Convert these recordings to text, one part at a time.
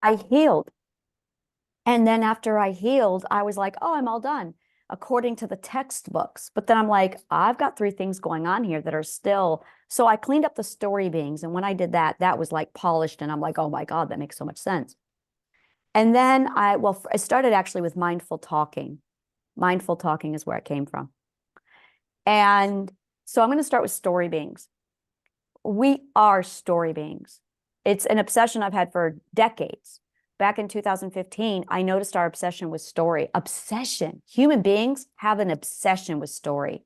I healed. And then after I healed, I was like, oh, I'm all done, according to the textbooks. But then I'm like, I've got three things going on here that are still. So I cleaned up the story beings. And when I did that, that was like polished. And I'm like, oh my God, that makes so much sense. And then I started actually with mindful talking. Mindful talking is where it came from. And so I'm going to start with story beings. We are story beings. It's an obsession I've had for decades. Back in 2015, I noticed our obsession with story. Obsession. Human beings have an obsession with story.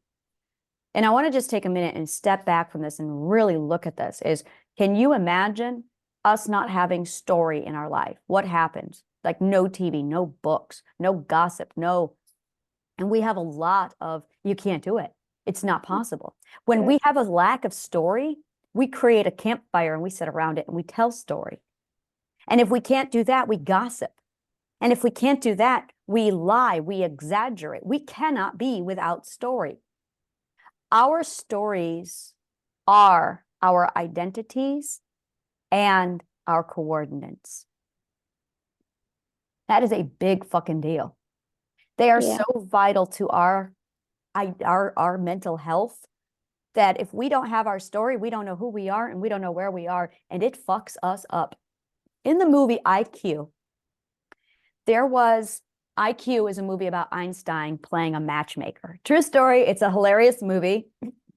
And I want to just take a minute and step back from this and really look at this is, can you imagine us not having story in our life? What happens? Like no TV, no books, no gossip, no. And we have a lot of, you can't do it. It's not possible. When we have a lack of story, we create a campfire and we sit around it and we tell story. And if we can't do that, we gossip. And if we can't do that, we lie, we exaggerate. We cannot be without story. Our stories are our identities and our coordinates. That is a big fucking deal. They are so vital to our mental health that if we don't have our story, we don't know who we are and we don't know where we are, and it fucks us up. In the movie IQ, IQ is a movie about Einstein playing a matchmaker. True story. It's a hilarious movie.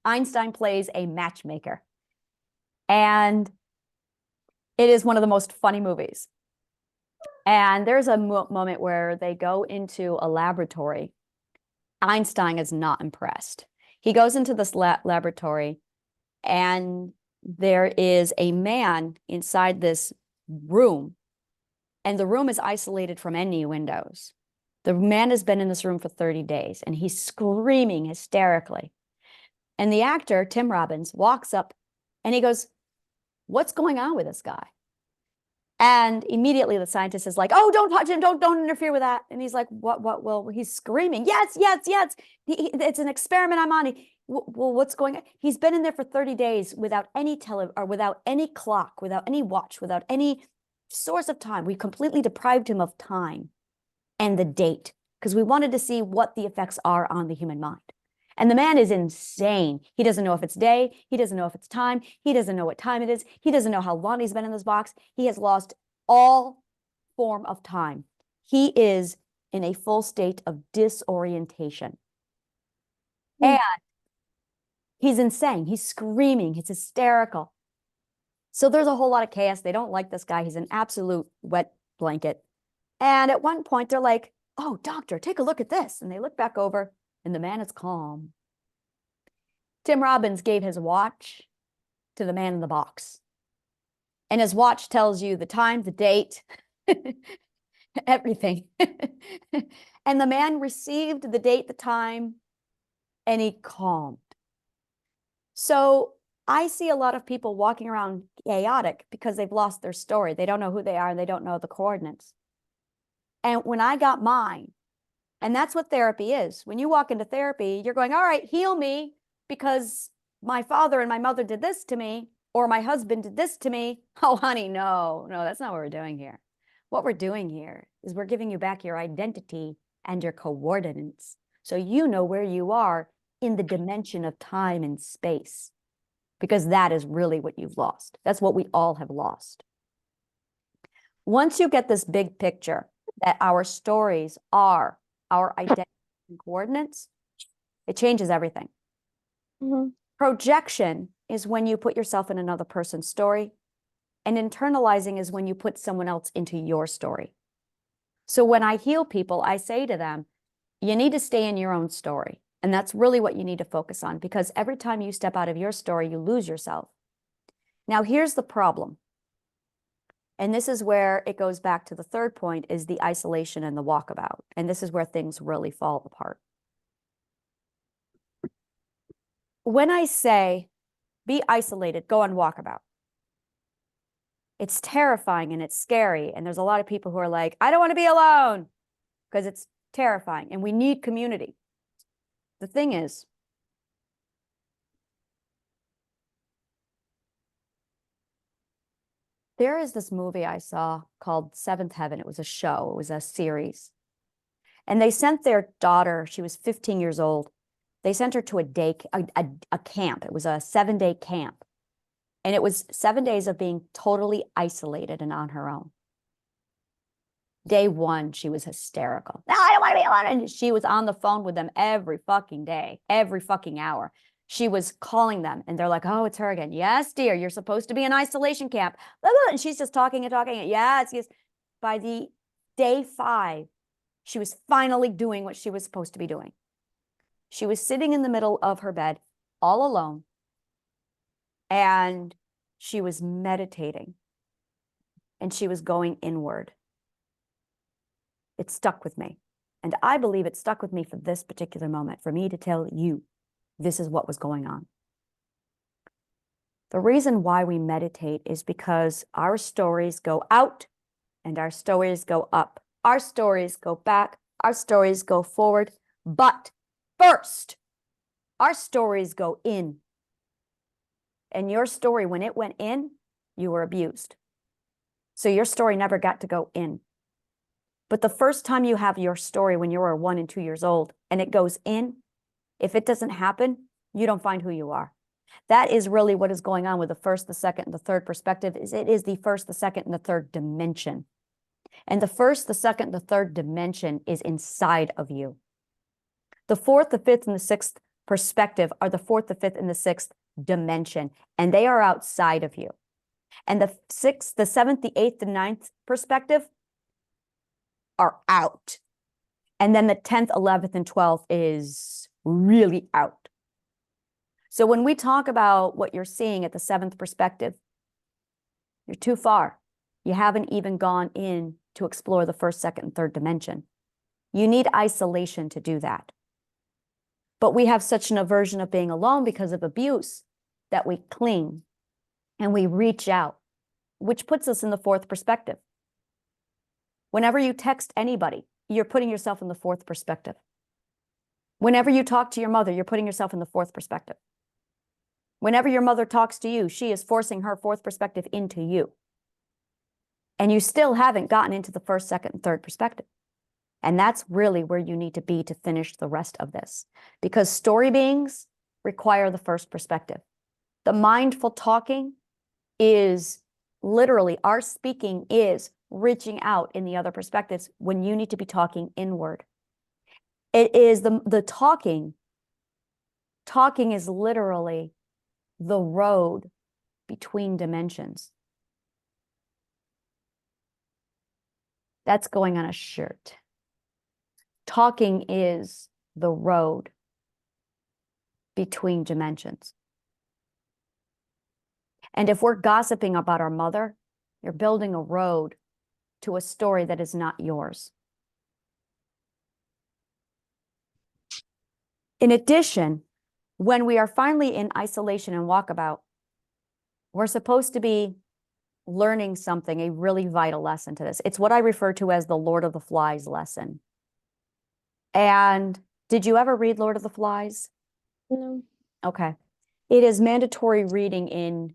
Einstein plays a matchmaker. And it is one of the most funny movies. And there's a moment where they go into a laboratory. Einstein is not impressed. He goes into this laboratory and there is a man inside this room, and the room is isolated from any windows. The man has been in this room for 30 days and he's screaming hysterically. And the actor, Tim Robbins, walks up and he goes, what's going on with this guy? And immediately the scientist is like, oh, don't touch him. Don't interfere with that. And he's like, what? Well, he's screaming. Yes. It's an experiment I'm on. Well, what's going on? He's been in there for 30 days without any or without any clock, without any watch, without any source of time. We completely deprived him of time and the date because we wanted to see what the effects are on the human mind. And the man is insane. He doesn't know if it's day. He doesn't know if it's time. He doesn't know what time it is. He doesn't know how long he's been in this box. He has lost all form of time. He is in a full state of disorientation. And he's insane. He's screaming. He's hysterical. So there's a whole lot of chaos. They don't like this guy. He's an absolute wet blanket. And at one point, they're like, oh, doctor, take a look at this. And they look back over. And the man is calm. Tim Robbins gave his watch to the man in the box. And his watch tells you the time, the date, everything. And the man received the date, the time, and he calmed. So I see a lot of people walking around chaotic because they've lost their story. They don't know who they are and they don't know the coordinates. And when I got mine, and that's what therapy is. When you walk into therapy, you're going, all right, heal me because my father and my mother did this to me, or my husband did this to me. Oh, honey, no, that's not what we're doing here. What we're doing here is we're giving you back your identity and your coordinates. So you know where you are in the dimension of time and space, because that is really what you've lost. That's what we all have lost. Once you get this big picture that our stories are our identity and coordinates, it changes everything. Projection is when you put yourself in another person's story, and internalizing is when you put someone else into your story. So when I heal people, I say to them, you need to stay in your own story. And that's really what you need to focus on, because every time you step out of your story, you lose yourself. Now, here's the problem. And this is where it goes back to the third point, is the isolation and the walkabout. And this is where things really fall apart. When I say be isolated, go on walkabout, it's terrifying and it's scary. And there's a lot of people who are like, I don't want to be alone, because it's terrifying and we need community. The thing is, There is this movie I saw called Seventh Heaven. It was a show, it was a series. And they sent their daughter, she was 15 years old. They sent her to a camp. It was a 7-day camp. And it was 7 days of being totally isolated and on her own. Day one, she was hysterical. No, I don't want to be alone. And she was on the phone with them every fucking day, every fucking hour. She was calling them and they're like, oh, it's her again. Yes, dear, you're supposed to be in isolation camp. And she's just talking and talking. Yes, yes. By the day 5, she was finally doing what she was supposed to be doing. She was sitting in the middle of her bed all alone and she was meditating and she was going inward. It stuck with me. And I believe it stuck with me for this particular moment, for me to tell you this is what was going on. The reason why we meditate is because our stories go out and our stories go up. Our stories go back. Our stories go forward. But first, our stories go in. And your story, when it went in, you were abused. So your story never got to go in. But the first time you have your story when you were 1 and 2 years old and it goes in, if it doesn't happen, you don't find who you are. That is really what is going on with the first, the second, and the third perspective. It is the first, the second, and the third dimension. And the first, the second, the third dimension is inside of you. The fourth, the fifth, and the sixth perspective are the fourth, the fifth, and the sixth dimension, and they are outside of you. And the sixth, the seventh, the eighth, the ninth perspective are out. And then the 10th, 11th, and 12th is really out. So when we talk about what you're seeing at the 7th perspective, you're too far. You haven't even gone in to explore the first, second, and third dimension. You need isolation to do that. But we have such an aversion of being alone because of abuse that we cling and we reach out, which puts us in the 4th perspective. Whenever you text anybody, you're putting yourself in the 4th perspective. Whenever you talk to your mother, you're putting yourself in the 4th perspective. Whenever your mother talks to you, she is forcing her 4th perspective into you. And you still haven't gotten into the first, second, and third perspective. And that's really where you need to be to finish the rest of this. Because story beings require the first perspective. The mindful talking is literally, our speaking is reaching out in the other perspectives when you need to be talking inward. It is the talking. Talking is literally the road between dimensions. That's going on a shirt. Talking is the road between dimensions. And if we're gossiping about our mother, you're building a road to a story that is not yours. In addition, when we are finally in isolation and walkabout, we're supposed to be learning something, a really vital lesson to this. It's what I refer to as the Lord of the Flies lesson. And did you ever read Lord of the Flies? No. Okay. It is mandatory reading in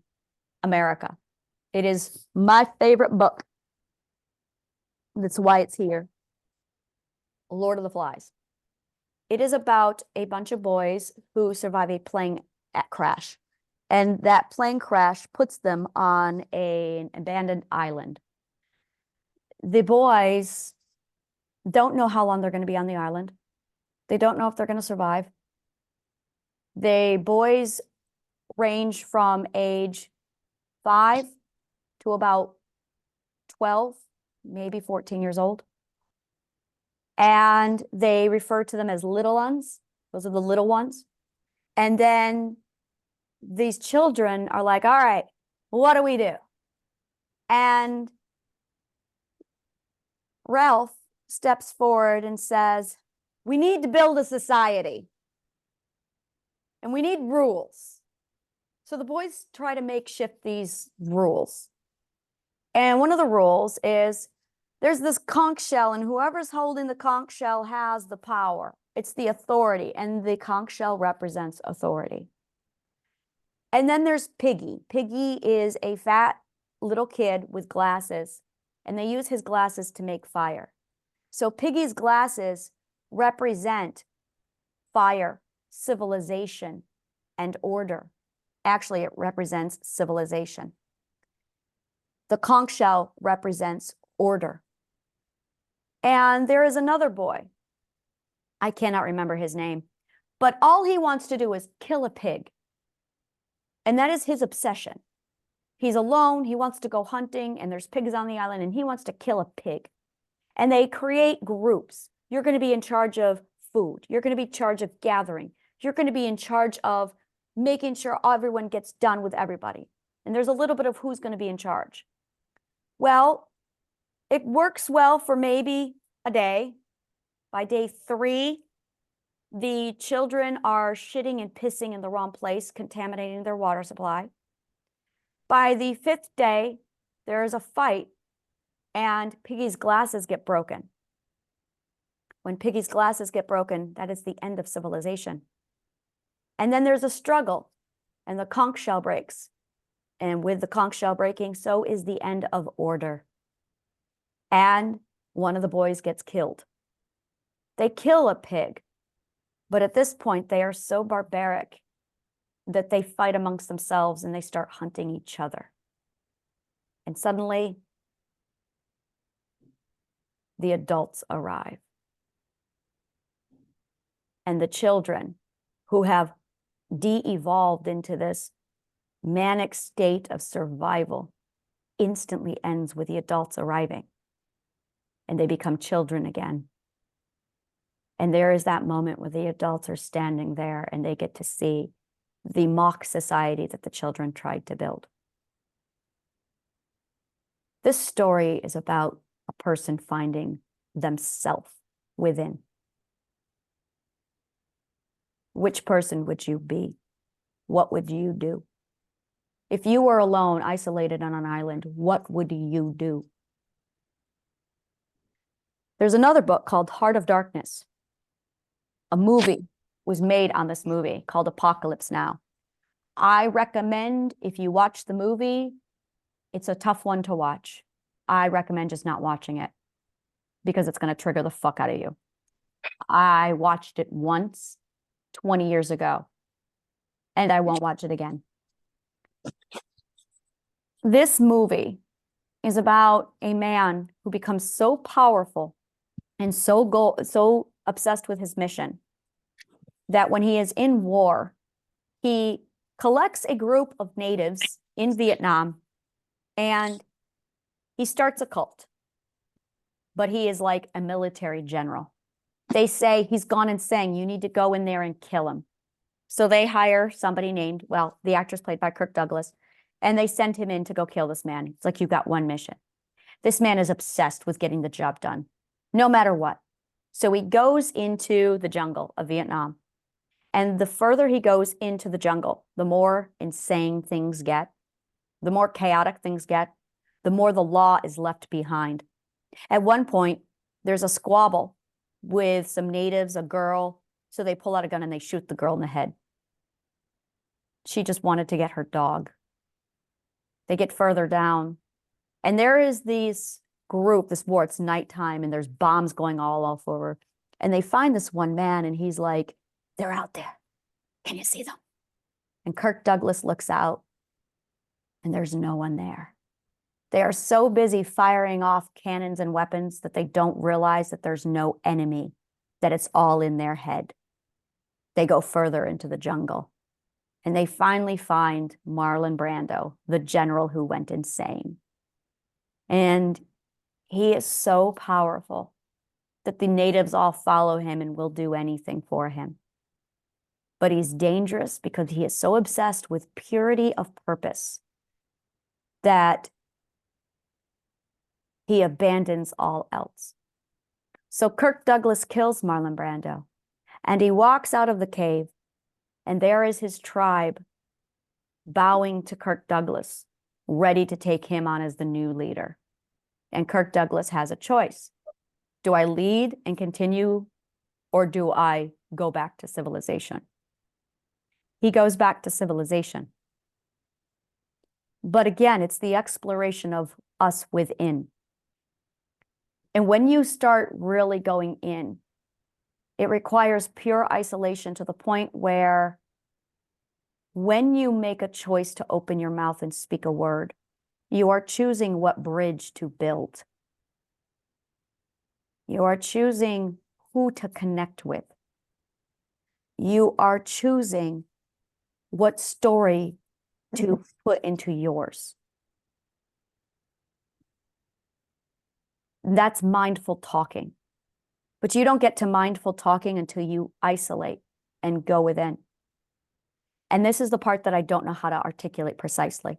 America. It is my favorite book. That's why it's here. Lord of the Flies. It is about a bunch of boys who survive a plane crash. And that plane crash puts them on an abandoned island. The boys don't know how long they're going to be on the island. They don't know if they're going to survive. The boys range from age 5 to about 12, maybe 14 years old. And they refer to them as little ones. Those are the little ones. And then these children are like, all right, what do we do? And Ralph steps forward and says, we need to build a society. And we need rules. So the boys try to makeshift these rules. And one of the rules is there's this conch shell, and whoever's holding the conch shell has the power. It's the authority, and the conch shell represents authority. And then there's Piggy. Piggy is a fat little kid with glasses, and they use his glasses to make fire. So Piggy's glasses represent fire, civilization, and order. Actually, it represents civilization. The conch shell represents order. And there is another boy. I cannot remember his name, but all he wants to do is kill a pig. And that is his obsession. He's alone, he wants to go hunting, and there's pigs on the island, and he wants to kill a pig. And they create groups. You're going to be in charge of food. You're going to be in charge of gathering. You're going to be in charge of making sure everyone gets done with everybody. And there's a little bit of who's going to be in charge. Well, it works well for maybe a day. By day 3, the children are shitting and pissing in the wrong place, contaminating their water supply. By the 5th day, there is a fight, and Piggy's glasses get broken. When Piggy's glasses get broken, that is the end of civilization. And then there's a struggle, and the conch shell breaks. And with the conch shell breaking, so is the end of order. And one of the boys gets killed. They kill a pig, but at this point, they are so barbaric that they fight amongst themselves and they start hunting each other. And suddenly, the adults arrive. And the children who have de-evolved into this manic state of survival instantly ends with the adults arriving. And they become children again. And there is that moment where the adults are standing there and they get to see the mock society that the children tried to build. This story is about a person finding themselves within. Which person would you be? What would you do? If you were alone, isolated on an island, what would you do? There's another book called Heart of Darkness. A movie was made on this movie called Apocalypse Now. I recommend, if you watch the movie, it's a tough one to watch. I recommend just not watching it because it's going to trigger the fuck out of you. I watched it once 20 years ago, and I won't watch it again. This movie is about a man who becomes so powerful and so obsessed with his mission that when he is in war, he collects a group of natives in Vietnam and he starts a cult. But he is like a military general. They say he's gone insane. You need to go in there and kill him. So they hire somebody named, well, the actress played by Kirk Douglas, and they send him in to go kill this man. It's like, you've got one mission. This man is obsessed with getting the job done, no matter what. So he goes into the jungle of Vietnam. And the further he goes into the jungle, the more insane things get, the more chaotic things get, the more the law is left behind. At one point, there's a squabble with some natives, a girl. So they pull out a gun and they shoot the girl in the head. She just wanted to get her dog. They get further down. And there is this group, this war, it's nighttime, and there's bombs going all over. And they find this one man, and he's like, they're out there. Can you see them? And Kirk Douglas looks out, and there's no one there. They are so busy firing off cannons and weapons that they don't realize that there's no enemy, that it's all in their head. They go further into the jungle, and they finally find Marlon Brando, the general who went insane. And he is so powerful that the natives all follow him and will do anything for him. But he's dangerous because he is so obsessed with purity of purpose that he abandons all else. So Kirk Douglas kills Marlon Brando, and he walks out of the cave, and there is his tribe bowing to Kirk Douglas, ready to take him on as the new leader. And Kirk Douglas has a choice. Do I lead and continue, or do I go back to civilization? He goes back to civilization. But again, it's the exploration of us within. And when you start really going in, it requires pure isolation to the point where when you make a choice to open your mouth and speak a word, you are choosing what bridge to build. You are choosing who to connect with. You are choosing what story to put into yours. That's mindful talking. But you don't get to mindful talking until you isolate and go within. And this is the part that I don't know how to articulate precisely.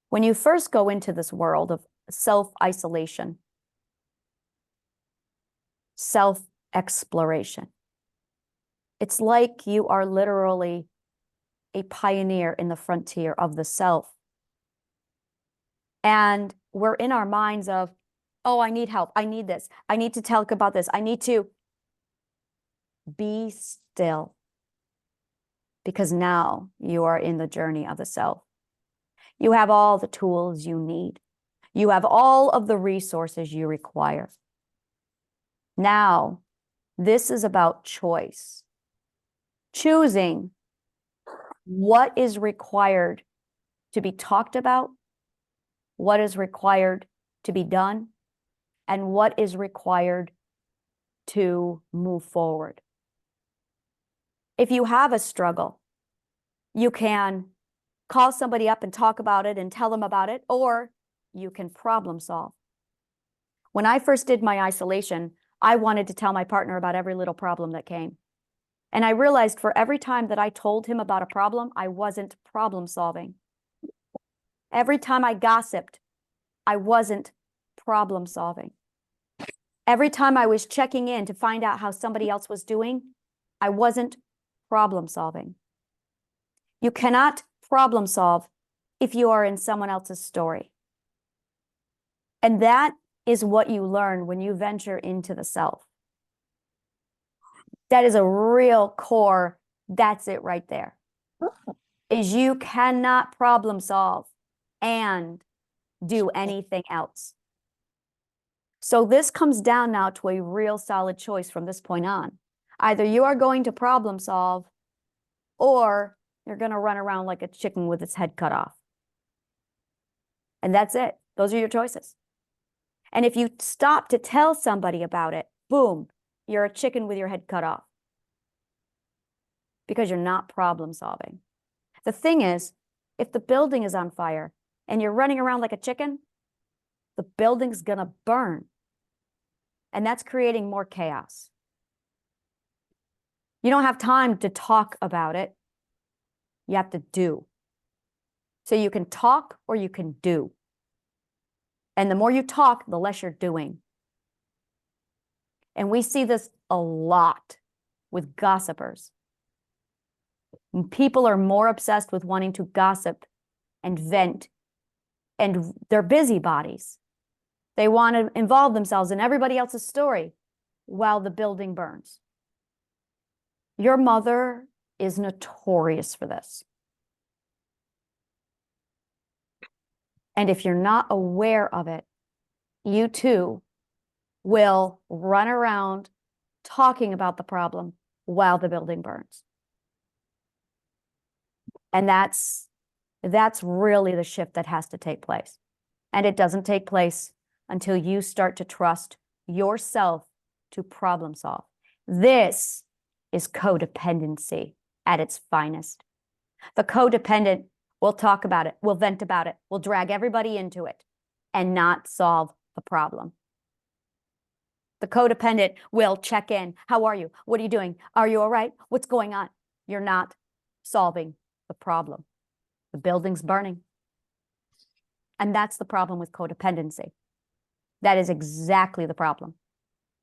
When you first go into this world of self-isolation, self-exploration, it's like you are literally a pioneer in the frontier of the self. And we're in our minds of, oh, I need help. I need this. I need to talk about this. I need to be still. Because now you are in the journey of the self. You have all the tools you need. You have all of the resources you require. Now, this is about choice. Choosing what is required to be talked about, what is required to be done, and what is required to move forward. If you have a struggle, you can call somebody up and talk about it and tell them about it, or you can problem solve. When I first did my isolation, I wanted to tell my partner about every little problem that came. And I realized for every time that I told him about a problem, I wasn't problem solving. Every time I gossiped, I wasn't problem solving. Every time I was checking in to find out how somebody else was doing, I wasn't problem solving. You cannot problem solve if you are in someone else's story. And that is what you learn when you venture into the self. That is a real core. That's it right there. Is you cannot problem solve and do anything else. So this comes down now to a real solid choice from this point on. Either you are going to problem solve or you're going to run around like a chicken with its head cut off. And that's it. Those are your choices. And if you stop to tell somebody about it, boom, you're a chicken with your head cut off. Because you're not problem solving. The thing is, if the building is on fire and you're running around like a chicken, the building's going to burn. And that's creating more chaos. You don't have time to talk about it. You have to do. So you can talk or you can do. And the more you talk, the less you're doing. And we see this a lot with gossipers. People are more obsessed with wanting to gossip and vent, and they're busybodies. They want to involve themselves in everybody else's story while the building burns. Your mother is notorious for this. And if you're not aware of it, you too will run around talking about the problem while the building burns. And that's really the shift that has to take place. And it doesn't take place until you start to trust yourself to problem solve. This is codependency at its finest. The codependent will talk about it, will vent about it, will drag everybody into it and not solve the problem. The codependent will check in. How are you? What are you doing? Are you all right? What's going on? You're not solving the problem. The building's burning. And that's the problem with codependency. That is exactly the problem.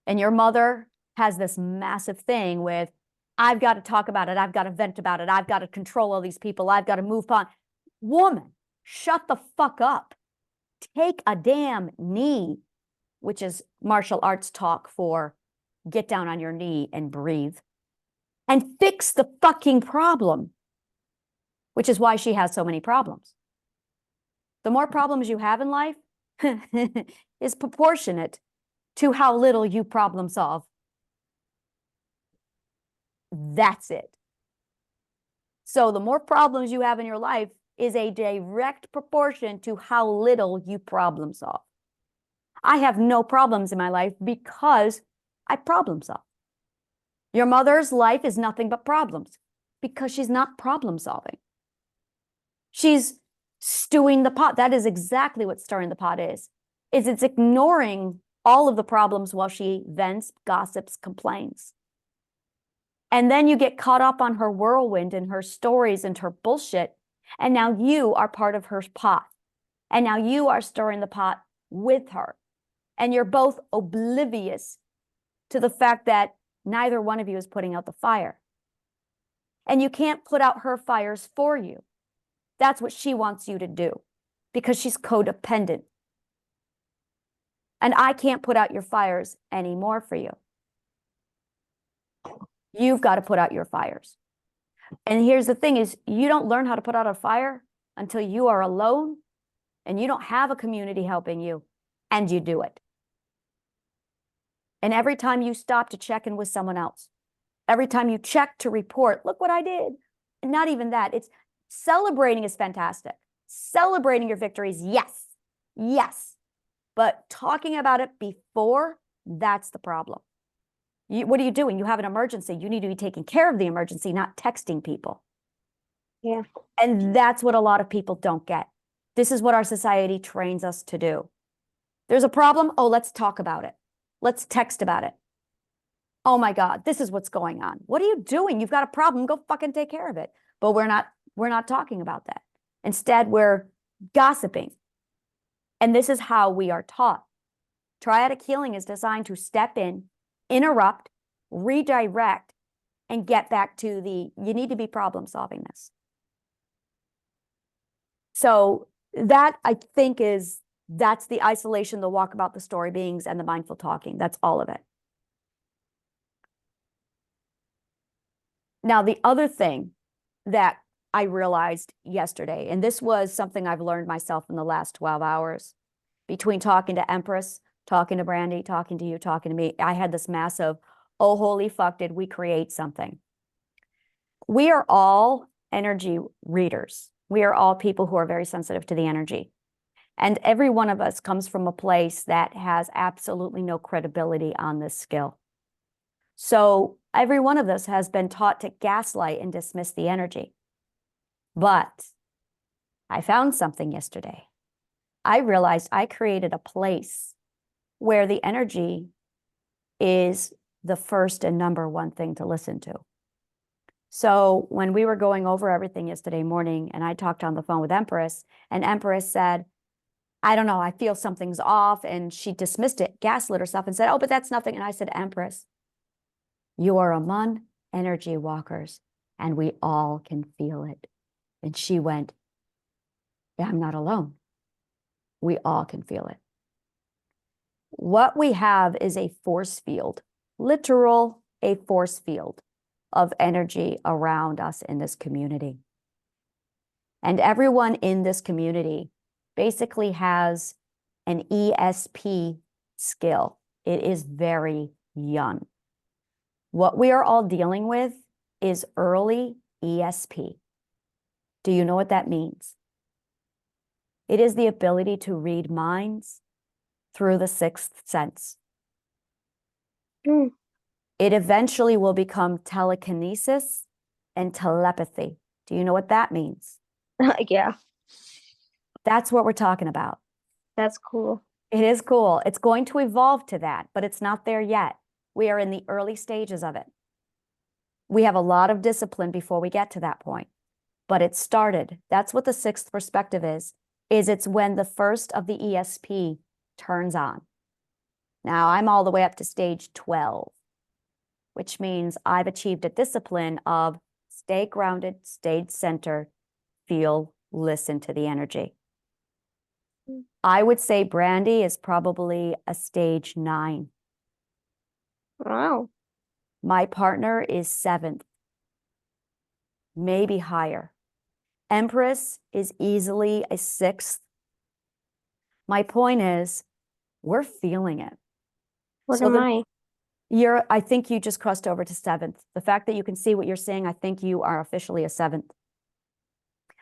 And your mother has this massive thing with, I've got to talk about it. I've got to vent about it. I've got to control all these people. I've got to move on. Woman, shut the fuck up. Take a damn knee, which is martial arts talk for get down on your knee and breathe, and fix the fucking problem, which is why she has so many problems. The more problems you have in life is proportionate to how little you problem solve. That's it. So the more problems you have in your life is a direct proportion to how little you problem solve. I have no problems in my life because I problem solve. Your mother's life is nothing but problems because she's not problem solving. She's stewing the pot. That is exactly what stirring the pot is it's ignoring all of the problems while she vents, gossips, complains. And then you get caught up on her whirlwind and her stories and her bullshit. And now you are part of her pot. And now you are stirring the pot with her. And you're both oblivious to the fact that neither one of you is putting out the fire. And you can't put out her fires for you. That's what she wants you to do because she's codependent. And I can't put out your fires anymore for you. You've got to put out your fires. And here's the thing is you don't learn how to put out a fire until you are alone and you don't have a community helping you and you do it. And every time you stop to check in with someone else, every time you check to report, look what I did. And not even that. It's celebrating is fantastic. Celebrating your victories, yes. Yes. But talking about it before, that's the problem. What are you doing? You have an emergency. You need to be taking care of the emergency, not texting people. Yeah. And that's what a lot of people don't get. This is what our society trains us to do. There's a problem. Oh, let's talk about it. Let's text about it. Oh my God, this is what's going on. What are you doing? You've got a problem. Go fucking take care of it. But we're not talking about that. Instead, we're gossiping. And this is how we are taught. Triadic healing is designed to step in, interrupt, redirect, and get back to you need to be problem solving this. So that I think that's the isolation, the walkabout, the story beings, and the mindful talking. That's all of it. Now, the other thing that I realized yesterday, and this was something I've learned myself in the last 12 hours, between talking to Empress, talking to Brandy, talking to you, talking to me, I had this massive, oh, holy fuck, did we create something? We are all energy readers. We are all people who are very sensitive to the energy. And every one of us comes from a place that has absolutely no credibility on this skill. So every one of us has been taught to gaslight and dismiss the energy. But I found something yesterday. I realized I created a place where the energy is the first and number one thing to listen to. So when we were going over everything yesterday morning and I talked on the phone with Empress, and Empress said, I don't know, I feel something's off. And she dismissed it, gaslit herself and said, oh, but that's nothing. And I said, Empress, you are among energy walkers and we all can feel it. And she went, yeah, I'm not alone. We all can feel it. What we have is a force field, literal, a force field of energy around us in this community. And everyone in this community basically has an ESP skill. It is very young. What we are all dealing with is early ESP. Do you know what that means? It is the ability to read minds through the sixth sense. Mm. It eventually will become telekinesis and telepathy. Do you know what that means? Yeah, That's what we're talking about. that's cool. It is cool. It's going to evolve to that, but it's not there yet. We are in the early stages of it. We have a lot of discipline before we get to that point, but it started. That's what the sixth perspective is it's when the first of the ESP turns on. Now I'm all the way up to stage 12, which means I've achieved a discipline of stay grounded, stay centered, feel, listen to the energy. I would say Brandy is probably a stage 9. Wow. My partner is 7th, maybe higher. Empress is easily a 6th My point is, we're feeling it. What So am I? I think you just crossed over to seventh. The fact that you can see what you're seeing, I think you are officially a seventh.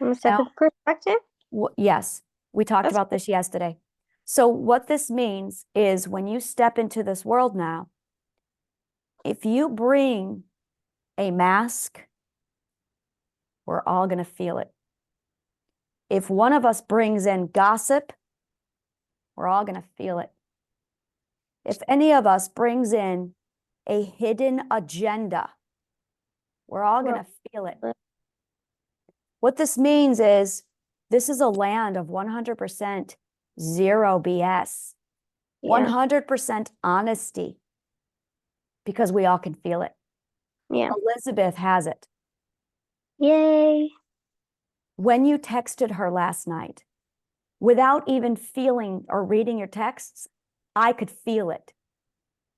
I'm a Now, seventh perspective? yes, we talked That's about this yesterday. So what this means is when you step into this world now, if you bring a mask, we're all going to feel it. If one of us brings in gossip, we're all going to feel it. If any of us brings in a hidden agenda, we're all going to feel it. What this means is this is a land of 100% zero BS, Yeah. 100% honesty, because we all can feel it. Yeah. Elizabeth has it. Yay. When you texted her last night, without even feeling or reading your texts, I could feel it.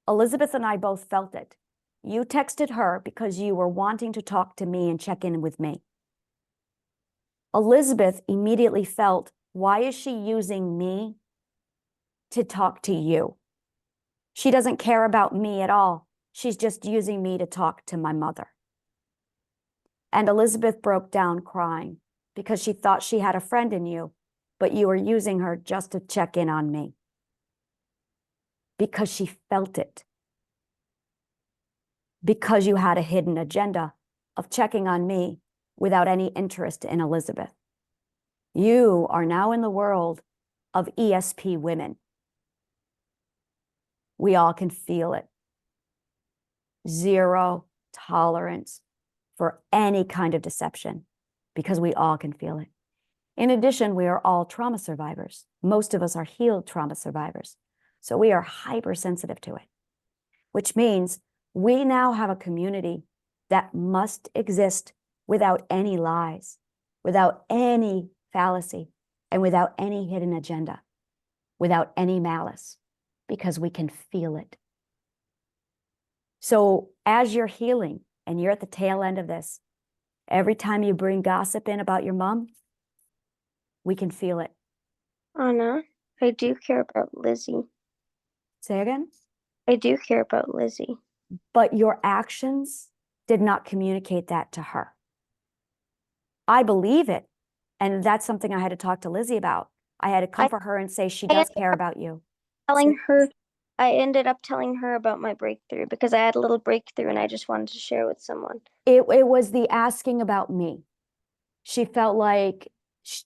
Elizabeth and I both felt it. You texted her because you were wanting to talk to me and check in with me. Elizabeth immediately felt, why is she using me to talk to you? She doesn't care about me at all. She's just using me to talk to my mother. And Elizabeth broke down crying because she thought she had a friend in you, but you were using her just to check in on me. Because she felt it. Because you had a hidden agenda of checking on me without any interest in Elizabeth. You are now in the world of ESP women. We all can feel it. Zero tolerance for any kind of deception because we all can feel it. In addition, we are all trauma survivors. Most of us are healed trauma survivors. So we are hypersensitive to it, which means we now have a community that must exist without any lies, without any fallacy, and without any hidden agenda, without any malice, because we can feel it. So as you're healing and you're at the tail end of this, every time you bring gossip in about your mom, we can feel it. Anna, I do care about Lizzie. Say again? I do care about Lizzie. But your actions did not communicate that to her. I believe it. And that's something I had to talk to Lizzie about. I had to comfort her and say she does care about you. I ended up telling her about my breakthrough because I had a little breakthrough and I just wanted to share with someone. It was the asking about me. She felt like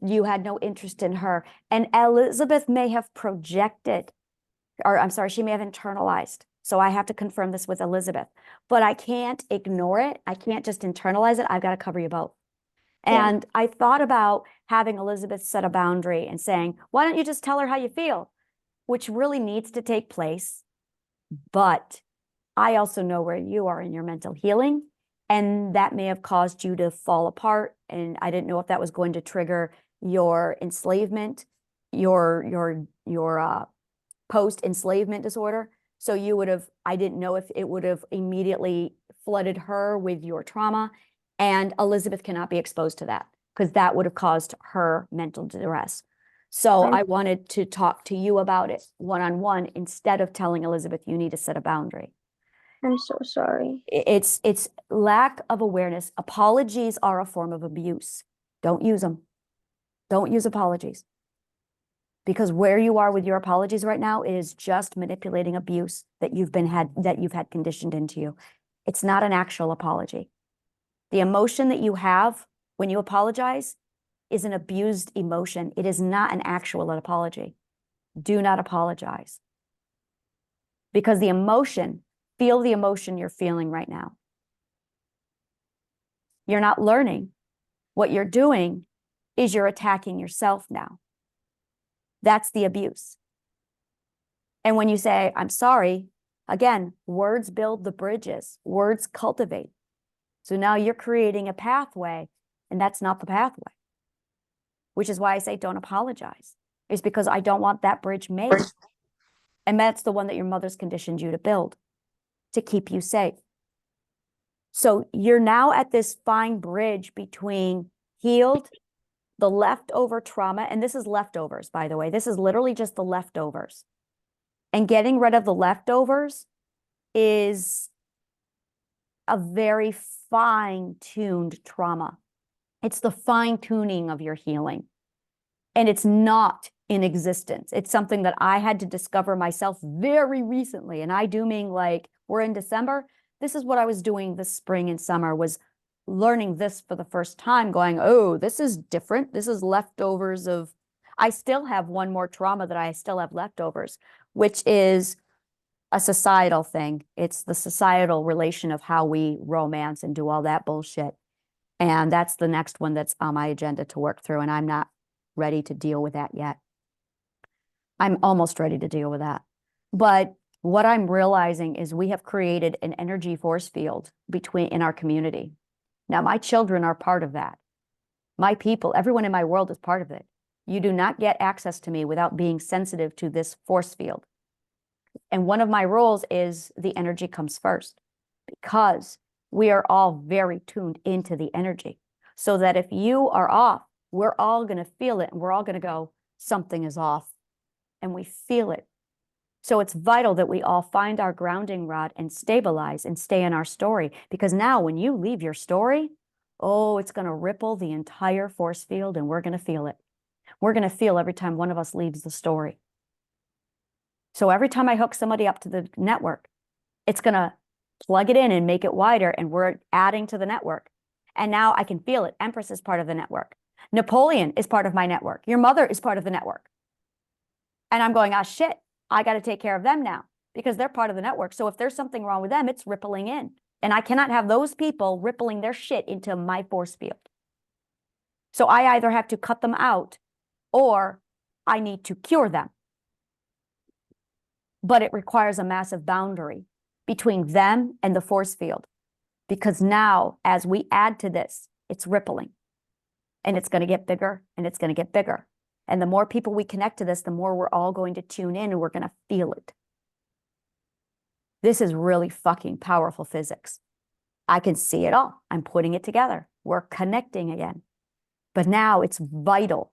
you had no interest in her. And Elizabeth may have projected, or I'm sorry, she may have internalized. So I have to confirm this with Elizabeth. But I can't ignore it. I can't just internalize it. I've got to cover you both. Yeah. And I thought about having Elizabeth set a boundary and saying, why don't you just tell her how you feel? Which really needs to take place. But I also know where you are in your mental healing. And that may have caused you to fall apart. And I didn't know if that was going to trigger your enslavement, your post-enslavement disorder. So you would have, I didn't know if it would have immediately flooded her with your trauma. And Elizabeth cannot be exposed to that because that would have caused her mental duress. So I wanted to talk to you about it one-on-one instead of telling Elizabeth you need to set a boundary. I'm so sorry. It's lack of awareness. Apologies are a form of abuse. Don't use them. Don't use apologies. Because where you are with your apologies right now is just manipulating abuse that you've had conditioned into you. It's not an actual apology. The emotion that you have when you apologize is an abused emotion. It is not an actual apology. Do not apologize. Because the emotion, feel the emotion you're feeling right now. You're not learning. What you're doing is you're attacking yourself now. That's the abuse. And when you say, I'm sorry, again, words build the bridges, words cultivate. So now you're creating a pathway, and that's not the pathway, which is why I say don't apologize. It's because I don't want that bridge made. And that's the one that your mother's conditioned you to build to keep you safe. So you're now at this fine bridge between healed the leftover trauma, and this is leftovers, by the way, this is literally just the leftovers. And getting rid of the leftovers is a very fine-tuned trauma. It's the fine-tuning of your healing. And it's not in existence. It's something that I had to discover myself very recently. And I do mean, like, we're in December. This is what I was doing this spring and summer, was learning this for the first time, going, oh, this is different. This is leftovers of, I still have one more trauma that I still have leftovers, which is a societal thing. It's the societal relation of how we romance and do all that bullshit. And that's the next one that's on my agenda to work through. And I'm not ready to deal with that yet. I'm almost ready to deal with that. But what I'm realizing is we have created an energy force field in our community. Now, my children are part of that. My people, everyone in my world is part of it. You do not get access to me without being sensitive to this force field. And one of my roles is the energy comes first, because we are all very tuned into the energy. So that if you are off, we're all going to feel it, and we're all going to go, something is off, and we feel it. So it's vital that we all find our grounding rod and stabilize and stay in our story, because now when you leave your story, oh, it's going to ripple the entire force field, and we're going to feel it. We're going to feel every time one of us leaves the story. So every time I hook somebody up to the network, it's going to plug it in and make it wider, and we're adding to the network. And now I can feel it. Empress is part of the network. Napoleon is part of my network. Your mother is part of the network. And I'm going, ah, shit, I got to take care of them now, because they're part of the network. So if there's something wrong with them, it's rippling in. And I cannot have those people rippling their shit into my force field. So I either have to cut them out, or I need to cure them. But it requires a massive boundary between them and the force field, because now as we add to this, it's rippling, and it's going to get bigger, and it's going to get bigger. And the more people we connect to this, the more we're all going to tune in, and we're going to feel it. This is really fucking powerful physics. I can see it all. I'm putting it together. We're connecting again. But now it's vital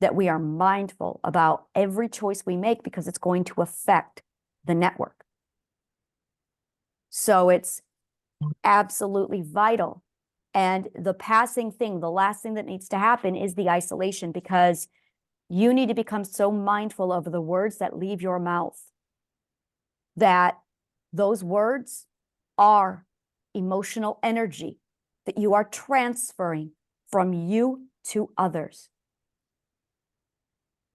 that we are mindful about every choice we make, because it's going to affect the network. So it's absolutely vital. And the passing thing, the last thing that needs to happen is the isolation, because you need to become so mindful of the words that leave your mouth, that those words are emotional energy that you are transferring from you to others.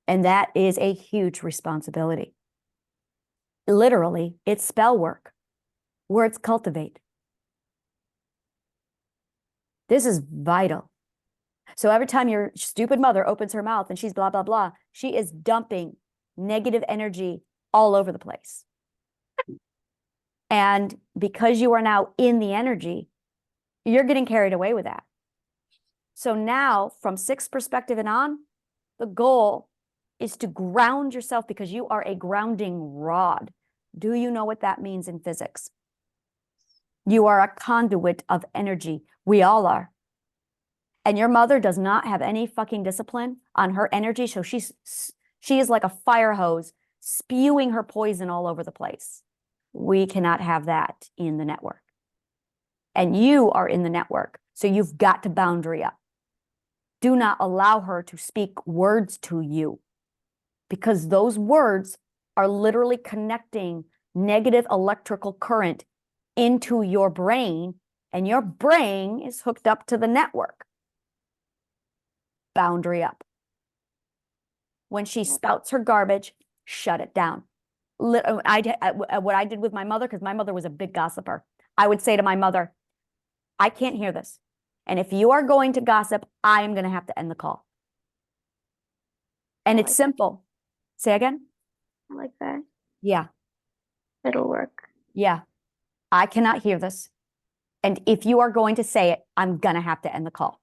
And that is a huge responsibility. Literally, it's spell work. Words cultivate. This is vital. So every time your stupid mother opens her mouth and she's blah, blah, blah, she is dumping negative energy all over the place. And because you are now in the energy, you're getting carried away with that. So now, from 6 perspective and on, the goal is to ground yourself, because you are a grounding rod. Do you know what that means in physics? You are a conduit of energy. We all are. And your mother does not have any fucking discipline on her energy. So she is like a fire hose spewing her poison all over the place. We cannot have that in the network. And you are in the network. So you've got to boundary up. Do not allow her to speak words to you, because those words are literally connecting negative electrical current into your brain, and your brain is hooked up to the network. Boundary up. When she spouts her garbage, shut it down. What I did with my mother, because my mother was a big gossiper, I would say to my mother, I can't hear this. And if you are going to gossip, I am going to have to end the call. And it's simple. Say again? I like that. Yeah. It'll work. Yeah. I cannot hear this. And if you are going to say it, I'm going to have to end the call.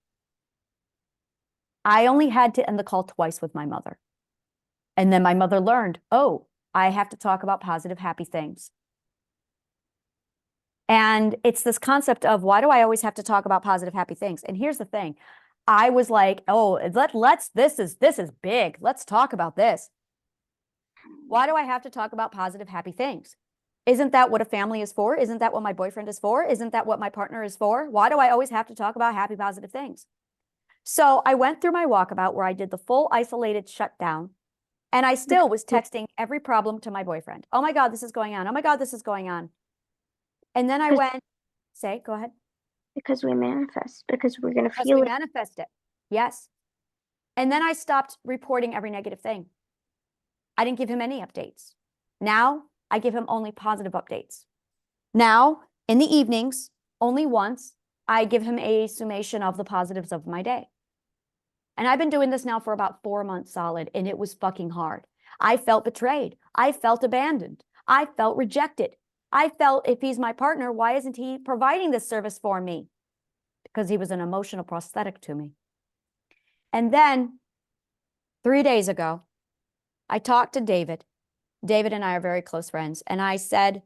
I only had to end the call twice with my mother. And then my mother learned, oh, I have to talk about positive, happy things. And it's this concept of, why do I always have to talk about positive, happy things? And here's the thing. I was like, oh, this is big. Let's talk about this. Why do I have to talk about positive, happy things? Isn't that what a family is for? Isn't that what my boyfriend is for? Isn't that what my partner is for? Why do I always have to talk about happy, positive things? So I went through my walkabout where I did the full isolated shutdown, and I still was texting every problem to my boyfriend. Oh my God, this is going on. Oh my God, this is going on. And then I went, go ahead. Because we manifest, because we're going to Because feel we it. manifest it. Yes. And then I stopped reporting every negative thing. I didn't give him any updates. Now I give him only positive updates. Now, in the evenings, only once, I give him a summation of the positives of my day. And I've been doing this now for about 4 months solid, and it was fucking hard. I felt betrayed. I felt abandoned. I felt rejected. I felt, if he's my partner, why isn't he providing this service for me? Because he was an emotional prosthetic to me. And then 3 days ago, I talked to David. David and I are very close friends. And I said,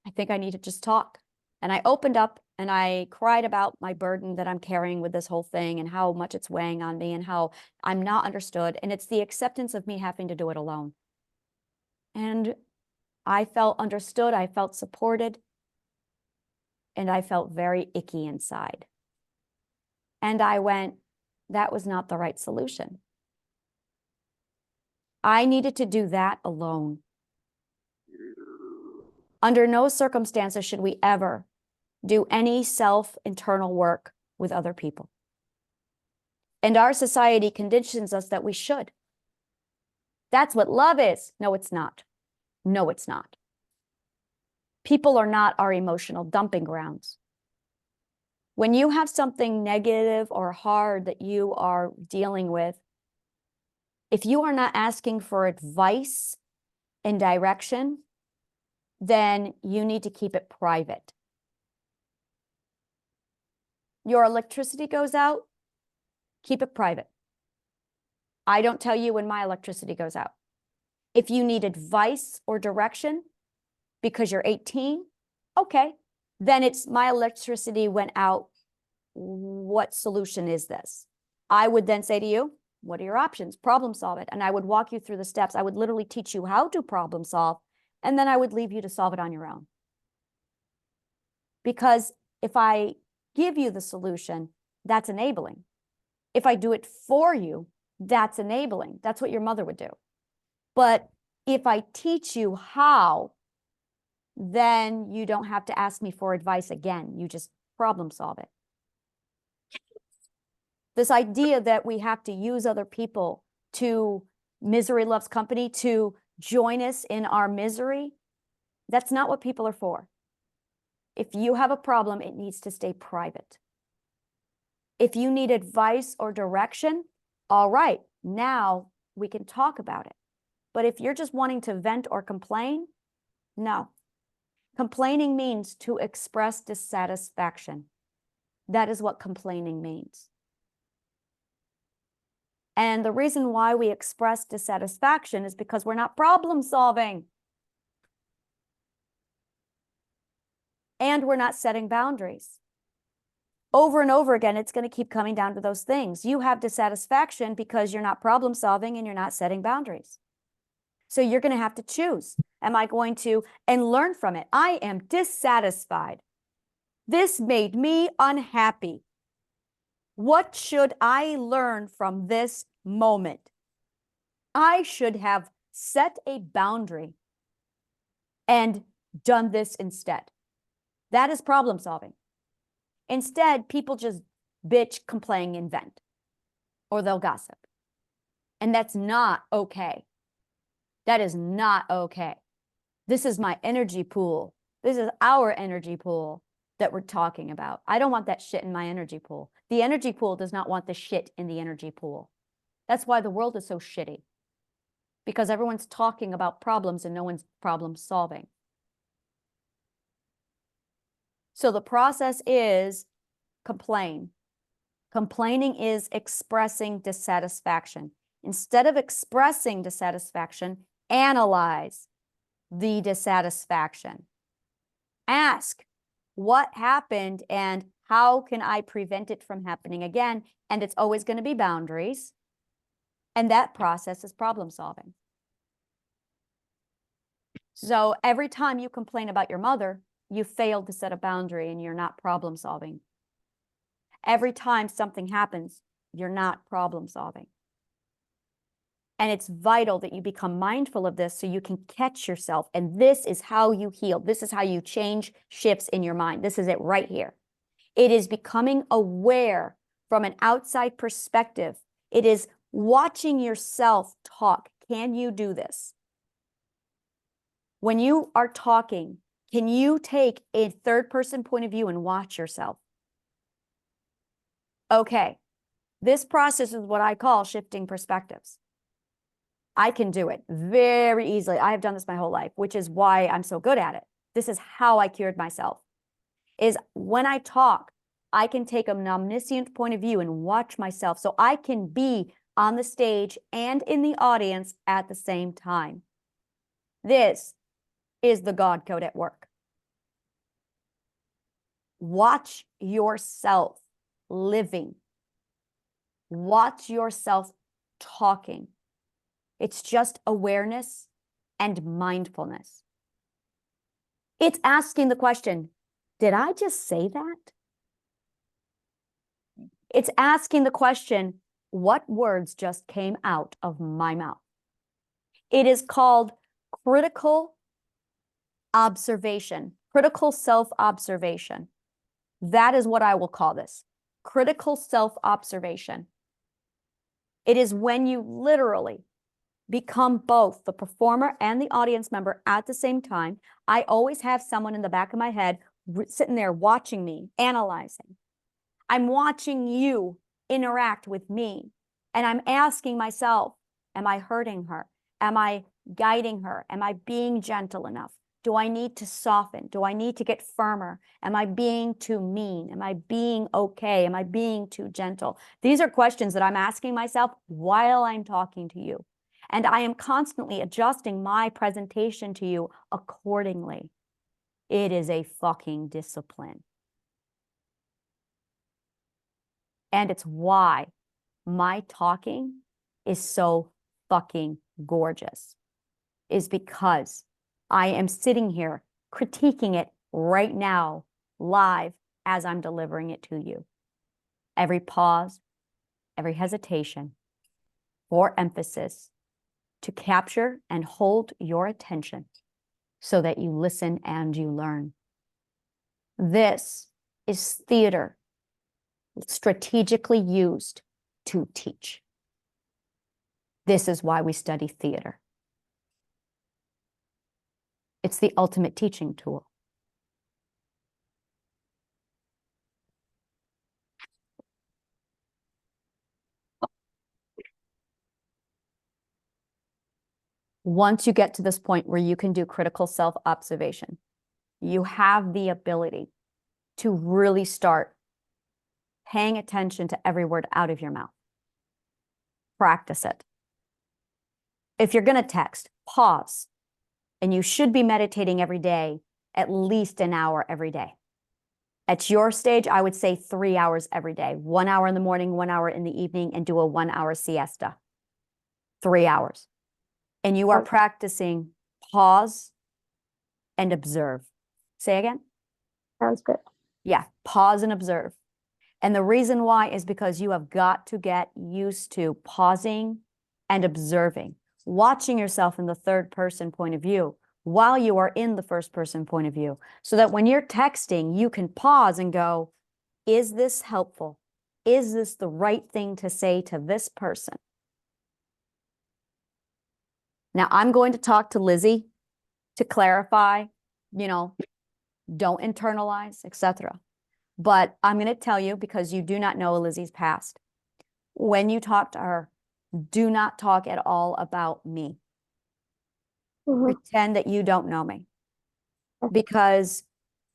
I think I need to just talk. And I opened up and I cried about my burden that I'm carrying with this whole thing and how much it's weighing on me and how I'm not understood. And it's the acceptance of me having to do it alone. And I felt understood. I felt supported. And I felt very icky inside. And I went, that was not the right solution. I needed to do that alone. Under no circumstances should we ever do any self-internal work with other people. And our society conditions us that we should. That's what love is. No, it's not. No, it's not. People are not our emotional dumping grounds. When you have something negative or hard that you are dealing with, if you are not asking for advice and direction, then you need to keep it private. Your electricity goes out, keep it private. I don't tell you when my electricity goes out. If you need advice or direction because you're 18, okay, then it's my electricity went out. What solution is this? I would then say to you, what are your options? Problem solve it. And I would walk you through the steps. I would literally teach you how to problem solve, and then I would leave you to solve it on your own. Because if I give you the solution, that's enabling. If I do it for you, that's enabling. That's what your mother would do. But if I teach you how, then you don't have to ask me for advice again. You just problem solve it. This idea that we have to use other people to misery loves company, to join us in our misery, that's not what people are for. If you have a problem, it needs to stay private. If you need advice or direction, all right, now we can talk about it. But if you're just wanting to vent or complain, no. Complaining means to express dissatisfaction. That is what complaining means. And the reason why we express dissatisfaction is because we're not problem solving. And we're not setting boundaries. Over and over again, it's going to keep coming down to those things. You have dissatisfaction because you're not problem solving and you're not setting boundaries. So you're going to have to choose. Am I going to, and learn from it? I am dissatisfied. This made me unhappy. What should I learn from this moment? I should have set a boundary and done this instead. That is problem solving. Instead, people just bitch, complain, and vent, or they'll gossip. And that's not okay. That is not okay. This is my energy pool. This is our energy pool that we're talking about. I don't want that shit in my energy pool. The energy pool does not want the shit in the energy pool. That's why the world is so shitty. Because everyone's talking about problems and no one's problem solving. So the process is complain. Complaining is expressing dissatisfaction. Instead of expressing dissatisfaction, analyze the dissatisfaction. Ask what happened and How can I prevent it from happening again? And it's always going to be boundaries. And that process is problem solving. So every time you complain about your mother, you failed to set a boundary and you're not problem solving. Every time something happens, you're not problem solving. And it's vital that you become mindful of this so you can catch yourself. And this is how you heal. This is how you change shifts in your mind. This is it right here. It is becoming aware from an outside perspective. It is watching yourself talk. Can you do this? When you are talking, can you take a third person point of view and watch yourself? Okay, this process is what I call shifting perspectives. I can do it very easily. I have done this my whole life, which is why I'm so good at it. This is how I cured myself. Is when I talk, I can take an omniscient point of view and watch myself so I can be on the stage and in the audience at the same time. This is the God code at work. Watch yourself living. Watch yourself talking. It's just awareness and mindfulness. It's asking the question, did I just say that? It's asking the question, what words just came out of my mouth? It is called critical observation, critical self-observation. That is what I will call this, critical self-observation. It is when you literally become both the performer and the audience member at the same time. I always have someone in the back of my head sitting there watching me, analyzing. I'm watching you interact with me, and I'm asking myself, am I hurting her? Am I guiding her? Am I being gentle enough? Do I need to soften? Do I need to get firmer? Am I being too mean? Am I being okay? Am I being too gentle? These are questions that I'm asking myself while I'm talking to you. And I am constantly adjusting my presentation to you accordingly. It is a fucking discipline. And it's why my talking is so fucking gorgeous, is because I am sitting here critiquing it right now, live, as I'm delivering it to you. Every pause, every hesitation, for emphasis, to capture and hold your attention so that you listen and you learn. This is theater strategically used to teach. This is why we study theater. It's the ultimate teaching tool. Once you get to this point where you can do critical self-observation, you have the ability to really start paying attention to every word out of your mouth. Practice it. If you're going to text, pause. And you should be meditating every day, at least an hour every day. At your stage, I would say 3 hours every day, 1 hour in the morning, 1 hour in the evening, and do a 1 hour siesta. 3 hours. And you are practicing pause and observe. Say again? Sounds good. Yeah, pause and observe. And the reason why is because you have got to get used to pausing and observing, watching yourself in the third person point of view while you are in the first person point of view, so that when you're texting, you can pause and go, is this helpful? Is this the right thing to say to this person? Now, I'm going to talk to Lizzie to clarify, don't internalize, etc. But I'm going to tell you, because you do not know Lizzie's past, when you talk to her, do not talk at all about me. Pretend that you don't know me. Because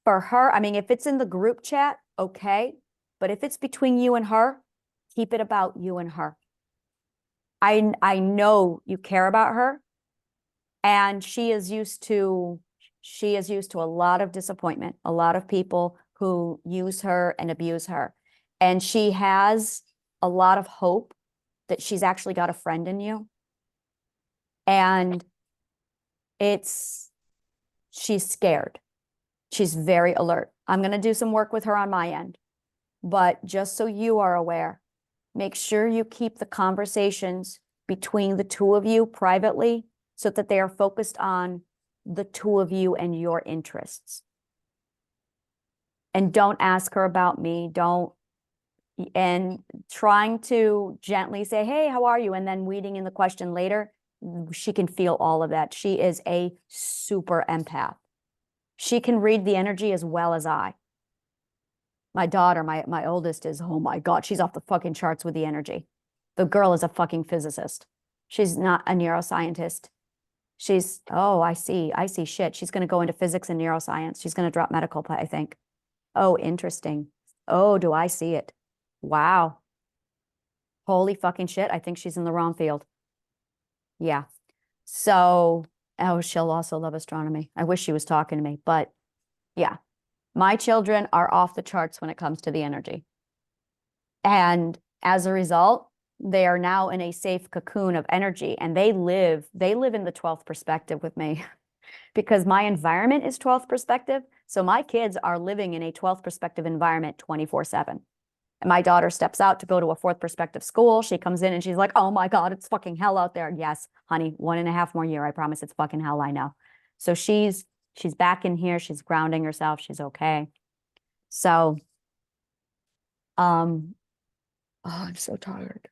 for her, I mean, if it's in the group chat, okay. But if it's between you and her, keep it about you and her. I know you care about her, and she is used to a lot of disappointment, a lot of people who use her and abuse her. And she has a lot of hope that she's actually got a friend in you. And she's scared. She's very alert. I'm going to do some work with her on my end. But just so you are aware, make sure you keep the conversations between the two of you privately so that they are focused on the two of you and your interests. And don't ask her about me. And trying to gently say, hey, how are you? And then weeding in the question later, she can feel all of that. She is a super empath. She can read the energy as well as I. My daughter, my oldest is, oh my God, she's off the fucking charts with the energy. The girl is a fucking physicist. She's not a neuroscientist. She's, oh, I see shit. She's going to go into physics and neuroscience. She's going to drop medical, I think. Oh, interesting. Oh, do I see it? Wow. Holy fucking shit. I think she's in the wrong field. Yeah. So, oh, she'll also love astronomy. I wish she was talking to me, but yeah. My children are off the charts when it comes to the energy. And as a result, they are now in a safe cocoon of energy, and they live in the 12th perspective with me because my environment is 12th perspective. So my kids are living in a 12th perspective environment 24/7. And my daughter steps out to go to a 4th perspective school. She comes in and she's like, oh my God, it's fucking hell out there. Yes, honey, 1.5 more years. I promise it's fucking hell. I know. So she's back in here. She's grounding herself. She's okay. So, oh, I'm so tired.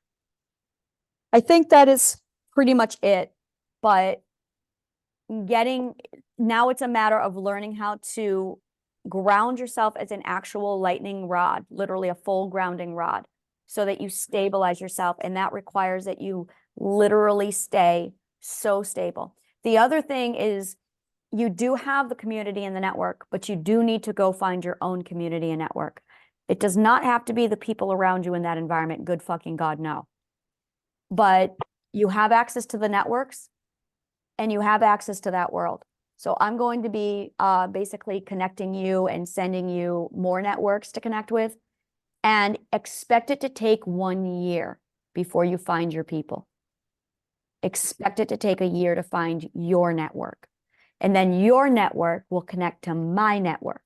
I think that is pretty much it. But now it's a matter of learning how to ground yourself as an actual lightning rod, literally a full grounding rod, so that you stabilize yourself. And that requires that you literally stay so stable. The other thing is you do have the community and the network, but you do need to go find your own community and network. It does not have to be the people around you in that environment. Good fucking God, no. But you have access to the networks and you have access to that world. So I'm going to be basically connecting you and sending you more networks to connect with, and expect it to take 1 year before you find your people. Expect it to take a year to find your network. And then your network will connect to my network.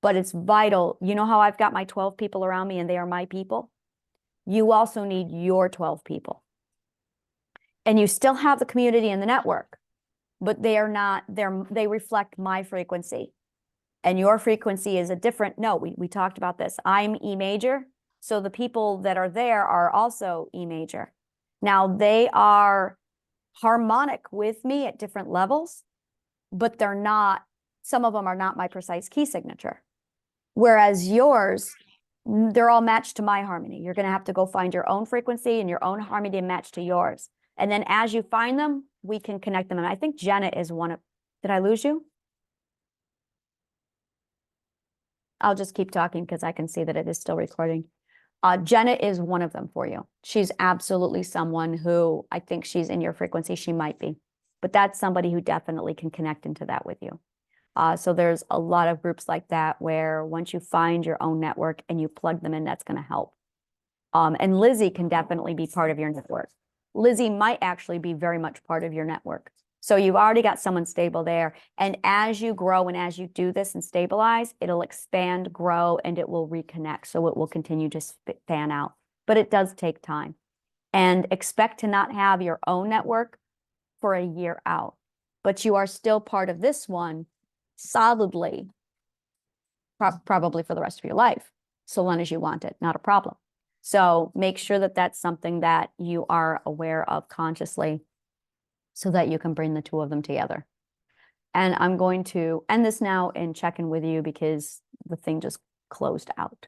But it's vital. You know how I've got my 12 people around me and they are my people? You also need your 12 people. And you still have the community and the network, but they reflect my frequency. And your frequency is a different, no, we talked about this. I'm E major. So the people that are there are also E major. Now they are harmonic with me at different levels, but some of them are not my precise key signature. Whereas yours, they're all matched to my harmony. You're going to have to go find your own frequency and your own harmony to match to yours. And then as you find them, we can connect them. And I think Jenna is one of, did I lose you? I'll just keep talking because I can see that it is still recording. Jenna is one of them for you. She's absolutely someone who I think she's in your frequency. She might be, but that's somebody who definitely can connect into that with you. So there's a lot of groups like that where once you find your own network and you plug them in, that's going to help. And Lizzie can definitely be part of your network. Lizzie might actually be very much part of your network. So you've already got someone stable there. And as you grow and as you do this and stabilize, it'll expand, grow, and it will reconnect. So it will continue to fan out. But it does take time. And expect to not have your own network for a year out. But you are still part of this one solidly, probably for the rest of your life, so long as you want it, not a problem. So make sure that that's something that you are aware of consciously so that you can bring the two of them together. And I'm going to end this now and check in with you because the thing just closed out.